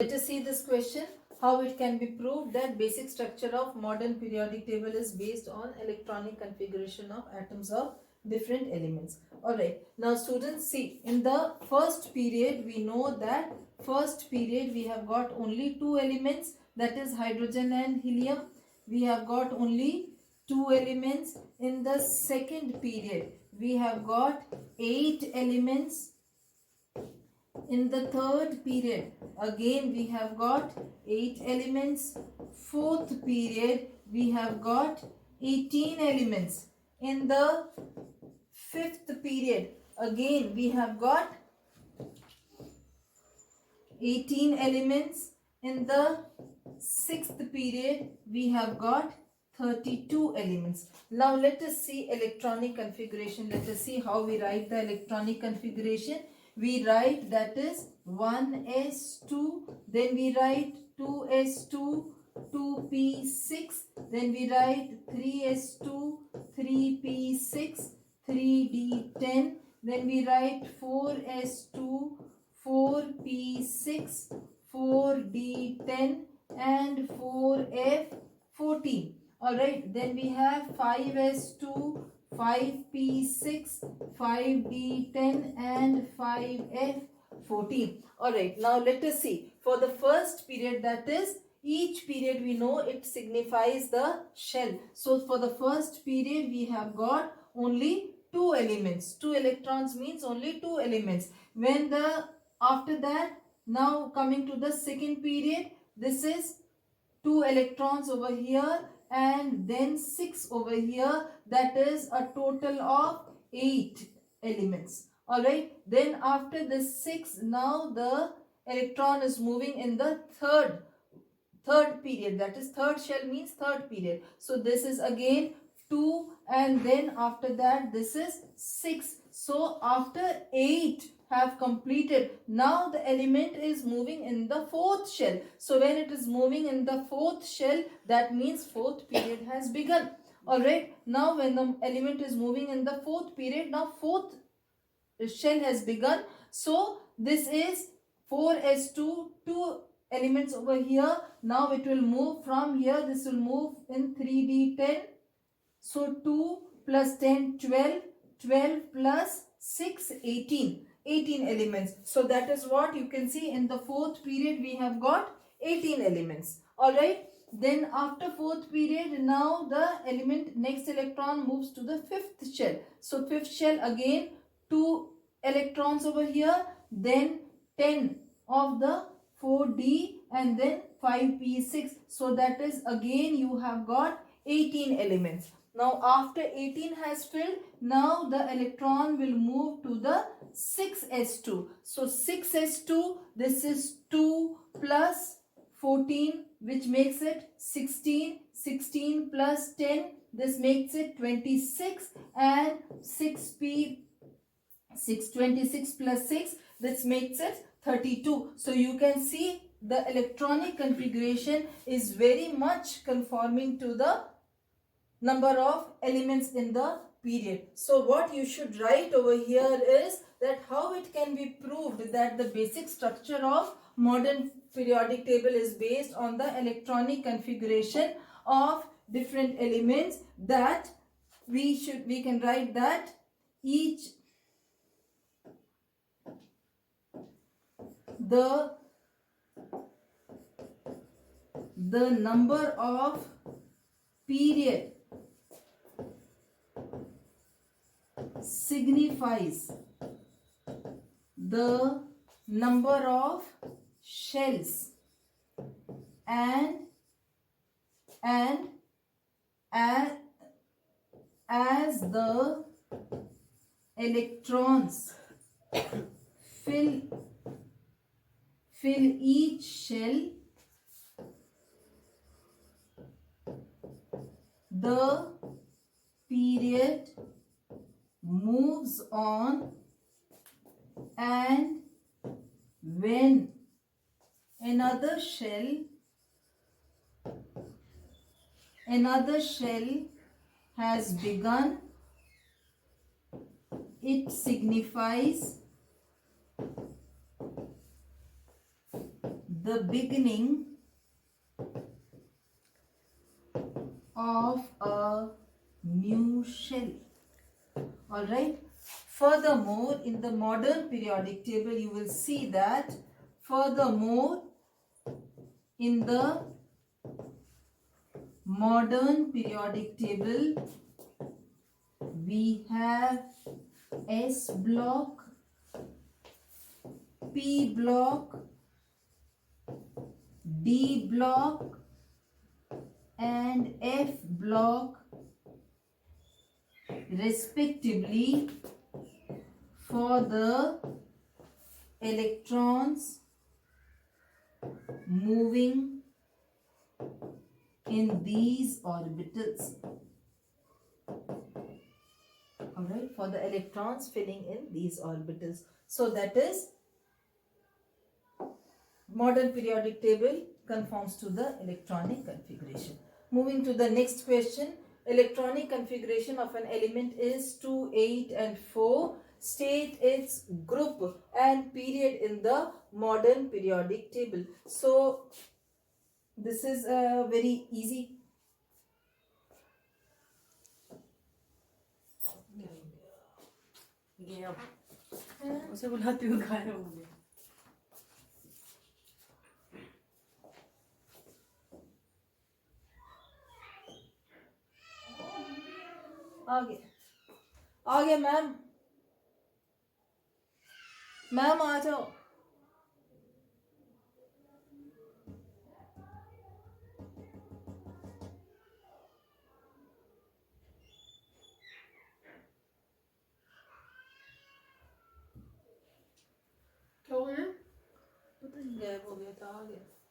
Let us see this question, how it can be proved that basic structure of modern periodic table is based on electronic configuration of atoms of different elements. Alright, now students, see, in the first period we know that first period we have got only two elements, that is hydrogen and helium. We have got only two elements. In the second period we have got 8 elements. In the third period, again we have got 8 elements. Fourth period, we have got 18 elements. In the fifth period, again we have got 18 elements. In the sixth period, we have got 32 elements. Now let us see electronic configuration. Let us see how we write the electronic configuration. We write, that is 1s2, then we write 2s2, 2p6, then we write 3s2, 3p6, 3d10, then we write 4s2, 4p6, 4d10 and 4f14. Alright, then we have 5s2, 5p6, 5d10 and 5f14. Alright, now let us see. For the first period, that is, each period we know it signifies the shell. So for the first period we have got only 2 elements. 2 electrons means only 2 elements. When the after that, now coming to the second period, this is 2 electrons over here and then 6 over here, that is a total of 8 elements. Alright, then after this 6, now the electron is moving in the third period, that is third shell means third period. So this is again 2 and then after that this is 6. So after 8 have completed, now the element is moving in the fourth shell. So when it is moving in the fourth shell, that means fourth period has begun. Alright, now when the element is moving in the fourth period, now fourth shell has begun. So this is 4s2, 2 elements over here. Now it will move from here, this will move in 3d10. So 2 plus 10, 12, 12 plus 6, 18. 18 elements. So that is what you can see in the fourth period we have got 18 elements. Alright. Then after fourth period, now the element next electron moves to the fifth shell. So fifth shell, again 2 electrons over here, then 10 of the 4d and then 5p6. So that is again you have got 18 elements. Now after 18 has filled, now the electron will move to the 6s2. So 6s2, this is 2 plus 14, which makes it 16. 16 plus 10, this makes it 26, and 6p, 626 plus 6, this makes it 32. So you can see the electronic configuration is very much conforming to the number of elements in the period. So what you should write over here is that how it can be proved that the basic structure of modern periodic table is based on the electronic configuration of different elements, that we can write that each the number of period signifies the number of shells, and as the electrons fill each shell, the period moves on, and when another shell has begun, it signifies the beginning of a new shell. All right. Furthermore, in the modern periodic table, you will see that furthermore, in the modern periodic table, we have S block, P block, D block, and F block respectively for the electrons moving in these orbitals. Alright, for the electrons filling in these orbitals. So that is modern periodic table conforms to the electronic configuration. Moving to the next question. Electronic configuration of an element is 2, 8 and 4. State its group and period in the modern periodic table. So this is very easy. उसे बुलाती हूँ गायब हो गया आ गया ma'am ma'am आ जाओ क्या हो गया पता नहीं गायब हो गया था आ गया